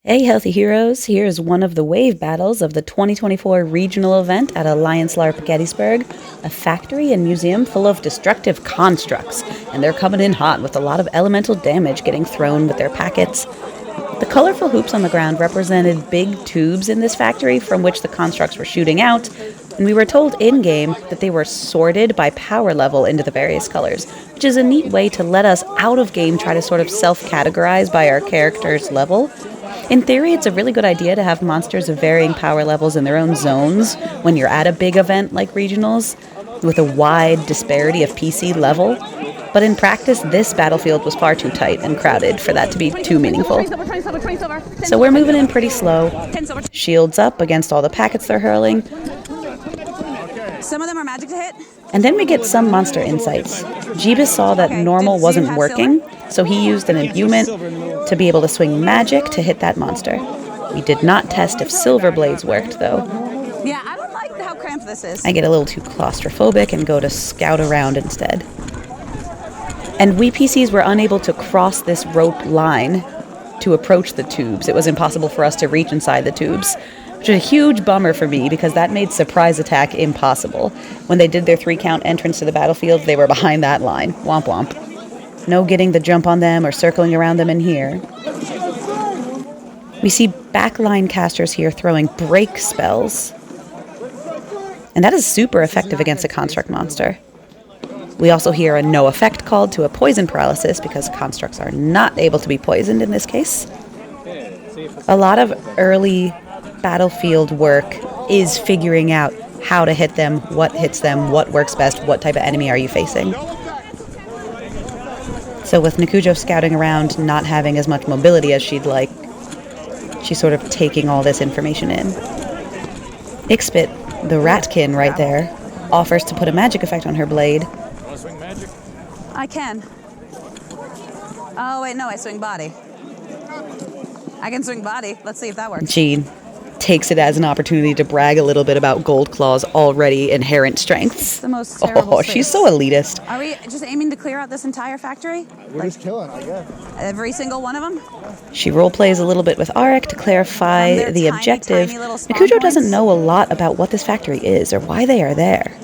Hey Healthy Heroes, here's one of the wave battles of the 2024 regional event at Alliance LARP Gettysburg, a factory and museum full of destructive constructs, and they're coming in hot with a lot of elemental damage getting thrown with their packets. The colorful hoops on the ground represented big tubes in this factory from which the constructs were shooting out, and we were told in-game that they were sorted by power level into the various colors, which is a neat way to let us out of game try to sort of self-categorize by our character's level. In theory, it's a really good idea to have monsters of varying power levels in their own zones when you're at a big event like regionals, with a wide disparity of PC level. But in practice, this battlefield was far too tight and crowded for that to be too meaningful. So we're moving in pretty slow. Shields up against all the packets they're hurling. Some of them are magic to hit. And then we get some monster insights. Jeebus saw that normal wasn't working, so he used an imbuement to be able to swing magic to hit that monster. We did not test if silver blades worked, though. Yeah, I don't like how cramped this is. I get a little too claustrophobic and go to scout around instead. And we PCs were unable to cross this rope line to approach the tubes. It was impossible for us to reach inside the tubes, which is a huge bummer for me because that made surprise attack impossible. When they did their 3-count entrance to the battlefield, they were behind that line. Womp womp. No getting the jump on them or circling around them in here. We see backline casters here throwing break spells. And that is super effective against a construct monster. We also hear a no effect called to a poison paralysis because constructs are not able to be poisoned in this case. A lot of early battlefield work is figuring out how to hit them, what hits them, what works best, what type of enemy are you facing. So with Nikujo scouting around, not having as much mobility as she'd like, she's sort of taking all this information in. Ixpit, the ratkin right there, offers to put a magic effect on her blade. Want to swing magic? I can. Oh, wait, no, I swing body. I can swing body. Let's see if that works. Jean takes it as an opportunity to brag a little bit about Goldclaw's already inherent strengths. The most terrible space. She's so elitist. Are we just aiming to clear out this entire factory? We're just killing, I guess. Every single one of them? She roleplays a little bit with Arik to clarify the objective. Tiny little spawn Nikujo doesn't points. know a lot about what this factory is or why they are there.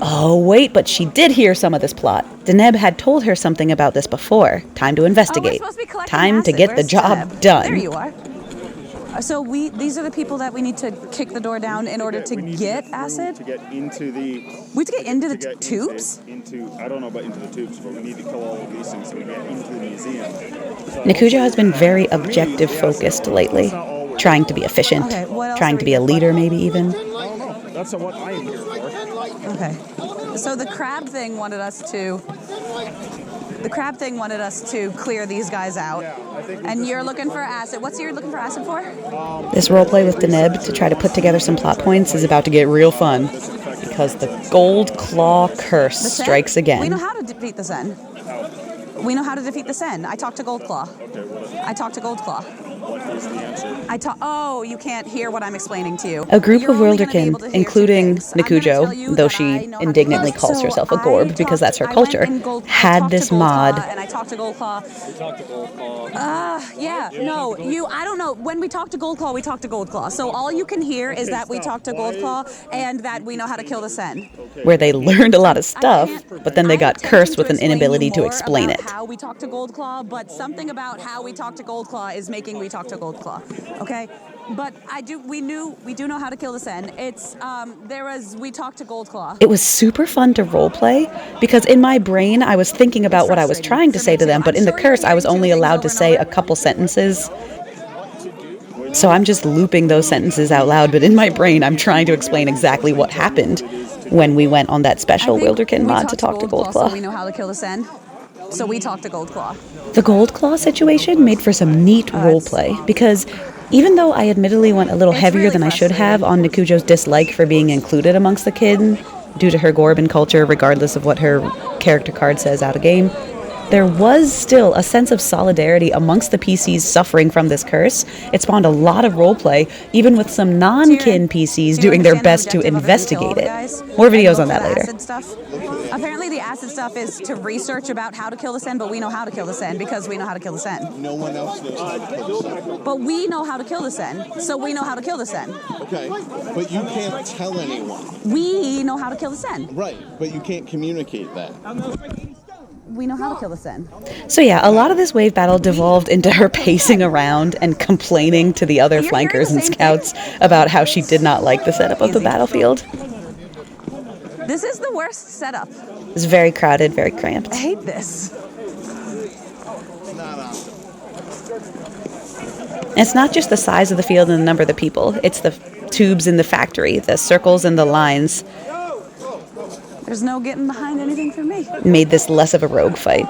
Oh, wait, but she did hear some of this plot. Deneb had told her something about this before. Time to investigate. Oh, we're supposed to be collecting Time to acid. get the Where's job Deneb? done. There you are. So these are the people that we need to kick the door down in order to get acid? To get into the... We have to get into the tubes? I don't know about into the tubes, but we need to kill all of these things so we get into the museum. Nikujo has been very objective-focused lately, trying to be efficient, Okay, what else trying are to we be a doing? leader maybe even. That's what I am here for. Okay. So the crab thing wanted us to... The crab thing wanted us to clear these guys out. And you're looking for acid. What's you're looking for acid for? This roleplay with Deneb to try to put together some plot points is about to get real fun, because the Goldclaw curse The Sen? strikes again. We know how to defeat the Sen. We know how to defeat the Sen. I talked to Goldclaw. I talked to Goldclaw. What is the answer? Oh, you can't hear what I'm explaining to you. A group You're of only gonna be able Wilderkin, to hear two including things. I'm gonna tell you Nikujo, though that she I know how to indignantly do calls this. herself a So Gorb because that's her I went culture, and I had talked to this Goldclaw, mod. and I talked to Goldclaw. We talked to Goldclaw. Yeah, no, I don't know. When we talk to Goldclaw, we talk to Goldclaw. So all you can hear is that we talk to Goldclaw and that we know how to kill the Sen. Where they learned a lot of stuff, but then they I'm got attempting cursed to with an explain inability to more explain about it. How we talk to Goldclaw, but something about how we talk to Goldclaw is making we talk to Goldclaw. Okay, but we do know how to kill the Sen. It's we talked to Goldclaw. It was super fun to roleplay, because in my brain I was thinking about what I was trying to say to them, but in the curse I was only allowed to say a couple sentences. So I'm just looping those sentences out loud, but in my brain I'm trying to explain exactly what happened when we went on that special Wilderkin mod to talk to So we Goldclaw. know how to kill the Sen. So we talked to Goldclaw. The Goldclaw situation made for some neat roleplay, because even though I admittedly went a little heavier really than I should have frustrating. on Nikujo's dislike for being included amongst the kin, due to her Gorban culture, regardless of what her character card says out of game, There was still a sense of solidarity amongst the PCs suffering from this curse. It spawned a lot of roleplay, even with some non-kin PCs doing their best to investigate it. More videos on that later. Apparently the acid stuff is to research about how to kill the Sen, but we know how to kill the Sen because we know how to kill the Sen. No one else knows how to kill the Sen. But we know how to kill the Sen, so we know how to kill the Sen. Okay, but you can't tell anyone. We know how to kill the Sen. Right, but you can't communicate that. We know how to kill the Sen. So yeah, a lot of this wave battle devolved into her pacing around and complaining to the other flankers and scouts about how she did not like the setup of the battlefield. This is the worst setup. It's very crowded, very cramped. I hate this. And it's not just the size of the field and the number of the people. It's the tubes in the factory, the circles and the lines. There's no getting behind anything for me. Made this less of a rogue fight.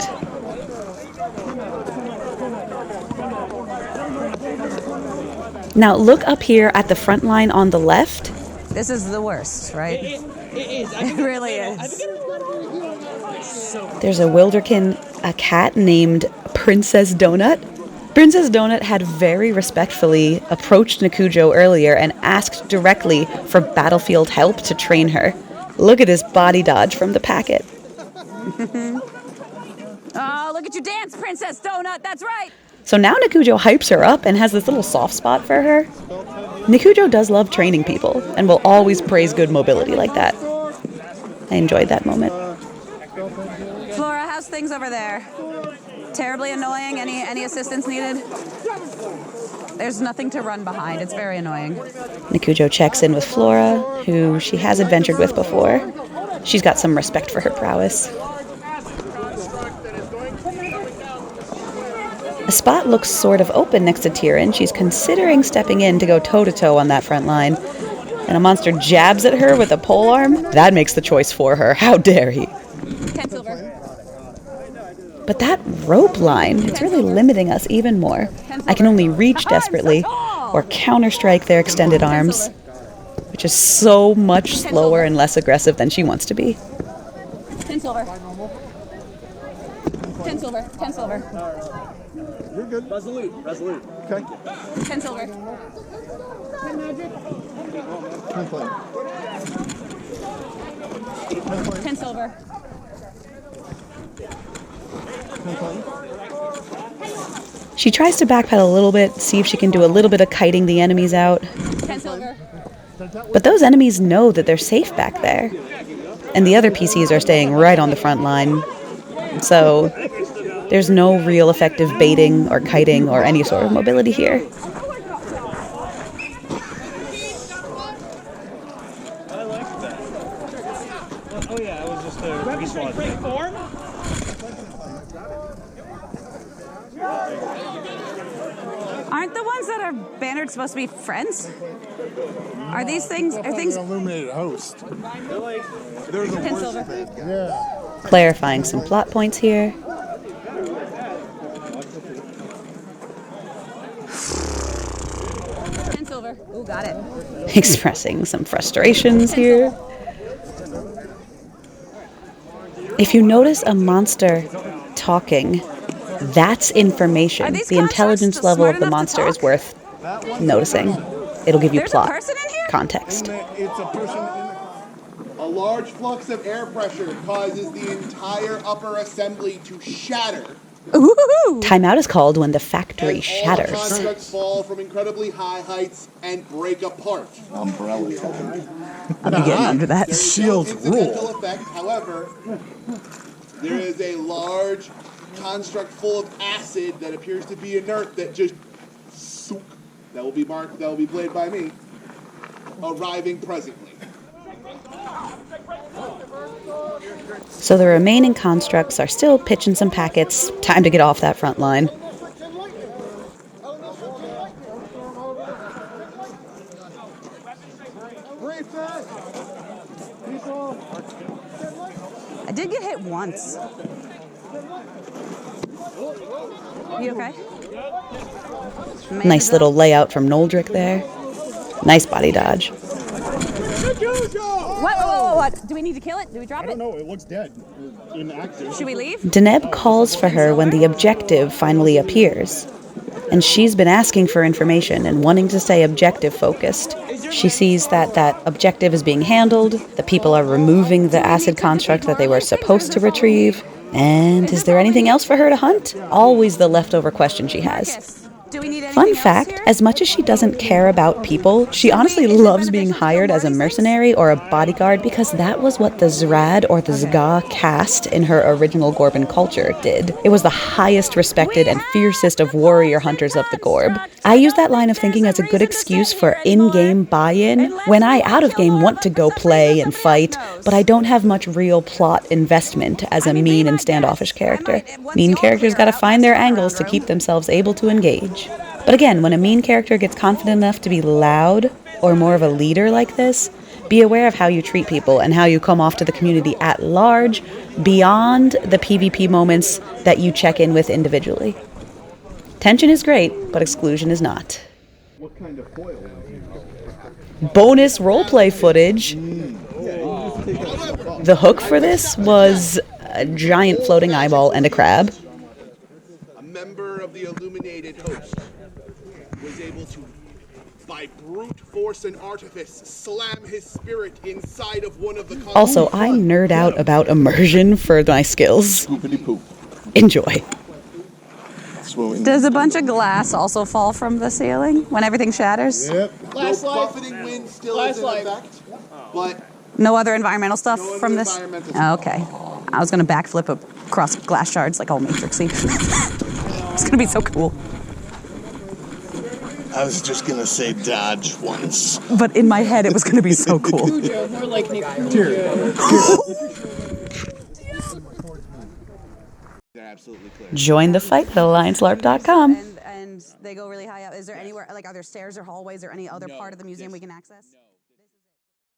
Now look up here at the front line on the left. This is the worst, right? It is. It really is. There's a Wilderkin, a cat named Princess Donut. Princess Donut had very respectfully approached Nikujo earlier and asked directly for battlefield help to train her. Look at this body dodge from the packet. Oh, look at you dance, Princess Donut. That's right. So now Nikujo hypes her up and has this little soft spot for her. Nikujo does love training people and will always praise good mobility like that. I enjoyed that moment. Flora, how's things over there? Terribly annoying? Any assistance needed? There's nothing to run behind. It's very annoying. Nikujo checks in with Flora, who she has adventured with before. She's got some respect for her prowess. A spot looks sort of open next to Tyrion. She's considering stepping in to go toe-to-toe on that front line. And a monster jabs at her with a polearm. That makes the choice for her. How dare he? 10 silver. But that rope line, it's really limiting us even more. I can only reach desperately or counter-strike their extended arms, which is so much slower and less aggressive than she wants to be. 10 silver. 10 silver. 10 silver. You're good. Resolute. Okay. 10 silver. 10 silver. She tries to backpedal a little bit, see if she can do a little bit of kiting the enemies out. 10 silver. But those enemies know that they're safe back there. And the other PCs are staying right on the front line. So there's no real effective baiting or kiting or any sort of mobility here. I like that. Oh yeah, it was just a respawn. Form? Aren't the ones that are bannered supposed to be friends? Are these things? Are things? Illuminated host. There's a 10 silver. Yeah. Clarifying some plot points here. 10 silver. Ooh, got it. Expressing some frustrations here. If you notice a monster talking, that's information. The intelligence level of the monster is worth noticing. It'll give you There's plot a person in here? context. It's a person. A large flux of air pressure causes the entire upper assembly to shatter. Ooh. Timeout is called when the factory And all shatters. constructs fall from incredibly high heights and break apart. Umbrella. I'm getting under that. There is Shields no incidental rule. effect, however, there is a large construct full of acid that appears to be inert that just sook. That will be marked. That will be played by me. Arriving presently. So the remaining constructs are still pitching some packets. Time to get off that front line. I did get hit once. You okay? Nice little layout from Noldrick there. Nice body dodge. What? Do we need to kill it? Do we drop I don't know. It looks dead. Inactive. Should we leave? Deneb calls for her when the objective finally appears. And she's been asking for information and wanting to stay objective focused. She sees that that objective is being handled, the people are removing the acid construct that they were supposed to retrieve, and is there anything else for her to hunt? Always the leftover question she has. Do we need anything Fun else fact, here? as much as she doesn't care about people, she honestly loves being hired as a mercenary or a bodyguard because that was what the Zrad or the Zga caste in her original Gorban culture did. It was the highest respected and fiercest of warrior hunters of the Gorb. I use that line of thinking as a good excuse for in-game buy-in when I out-of-game want to go play and fight, but I don't have much real plot investment as a mean and standoffish character. Mean characters gotta find their angles to keep themselves able to engage. But again, when a mean character gets confident enough to be loud, or more of a leader like this, be aware of how you treat people and how you come off to the community at large, beyond the PvP moments that you check in with individually. Tension is great, but exclusion is not. Bonus roleplay footage. The hook for this was a giant floating eyeball and a crab. A member of the illuminated host was able to, by brute force and artifice, slam his spirit inside of one of the... Also, I nerd out about immersion for my skills. Enjoy. Does a bunch of glass also fall from the ceiling when everything shatters? Yep. No buffeting wind still is in effect, but No other environmental stuff No other from this? environmental Oh, stuff. okay. I was going to backflip across glass shards like all Matrixy. It's going to be so cool. I was just gonna say dodge once. But in my head, it was going to be so cool. More like Nick. they're absolutely clear. Join the fight at alliancelarp.com. And they go really high up. Is there anywhere, like, are there stairs or hallways or any other part of the museum we can access?